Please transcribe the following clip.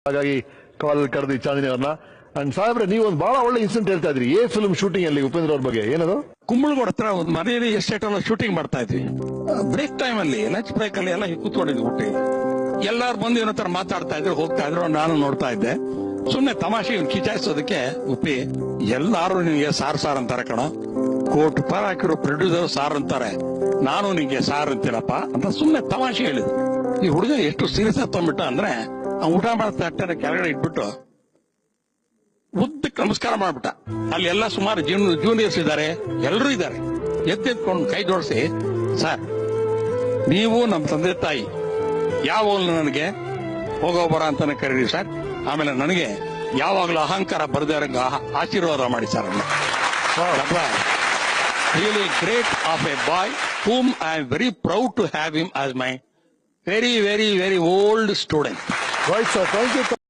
ಹಾಗಾಗಿ ಕಾಲ್ ಕರೆದಿ ಚಾಂದಿನಿ ಅವ್ರನ್ನ. ಅಂಡ್ ಸಾಹೇಬ್ರೆ, ನೀವು ಒಂದು ಬಹಳ ಒಳ್ಳೆ ಇನ್ಸಿಡೆಂಟ್ ಹೇಳ್ತಾ ಇದ್ರಿ ಎ ಫಿಲ್ಮ್ ಶೂಟಿಂಗ್ ಅಲ್ಲಿ ಉಪೇಂದ್ರ ಅವ್ರ ಬಗ್ಗೆ. ಏನದು? ಕುಂಬಳಗೋಡ್ ಹತ್ರ ಒಂದು ಮನೆಯಲ್ಲಿ ಎಸ್ಟೇಟ್ ಎಲ್ಲ ಶೂಟಿಂಗ್ ಮಾಡ್ತಾ ಇದ್ವಿ. ಬ್ರೇಕ್ ಟೈಮ್ ಅಲ್ಲಿ ಲಂಚ್ ಬ್ರೇಕ್ ಅಲ್ಲಿ ಎಲ್ಲ ಕೂತ್ಕೊಂಡಿದ್ವಿ ಊಟ. ಎಲ್ಲಾರು ಬಂದು ಏನೋ ತರ ಮಾತಾಡ್ತಾ ಇದ್ರು, ಹೋಗ್ತಾ ಇದ್ರು. ನಾನು ನೋಡ್ತಾ ಇದ್ದೆ. ಸುಮ್ನೆ ತಮಾಷೆ ಕಿಚಾಯಿಸೋದಕ್ಕೆ ಉಪ್ಪಿ ಎಲ್ಲಾರು ನಿನ್ಗೆ ಸಾರ್ ಅಂತಾರೆ ಕಣ, ಕೋಟಿ ರೂಪಾಯಿ ಹಾಕಿರೋ ಪ್ರೊಡ್ಯೂಸರ್ ಸಾರ್ ಅಂತಾರೆ, ನಾನು ನಿಂಗೆ ಸಾರ್ ಅಂತೀನಪ್ಪ ಅಂತ ಸುಮ್ನೆ ತಮಾಷೆ ಹೇಳಿದ್ರು. ಈ ಹುಡುಗ ಎಷ್ಟು ಸೀರಿಯಸ್ ತಗೊಂಡ್ಬಿಟ್ಟ ಅಂದ್ರೆ, ಊಟ ಮಾಡ್ತಾ ತಟ್ಟೆ ಕೆಳಗಡೆ ಇಟ್ಬಿಟ್ಟು ಉದ್ದಕ್ಕೆ ನಮಸ್ಕಾರ ಮಾಡ್ಬಿಟ್ಟ. ಅಲ್ಲಿ ಎಲ್ಲ ಸುಮಾರು ಜೂನಿಯರ್ಸ್ ಇದ್ದಾರೆ, ಎಲ್ಲರೂ ಇದ್ದಾರೆ. ಎತ್ತೆತ್ಕೊಂಡು ಕೈ ಜೋಡಿಸಿ, ಸರ್ ನೀವು ನಮ್ಮ ತಂದೆ ತಾಯಿ, ಯಾವಾಗಲೂ ನನಗೆ ಹೋಗೋ ಬರ ಅಂತಾನೆ ಕರೀರಿ ಸರ್. ಆಮೇಲೆ ನನಗೆ ಯಾವಾಗಲೂ ಅಹಂಕಾರ ಬರದೇ ಇರಂಗ ಆಶೀರ್ವಾದ ಮಾಡಿ sir. Really great of a boy whom I am very proud to have him as my very, very, very old student. Right, sir. Thank you.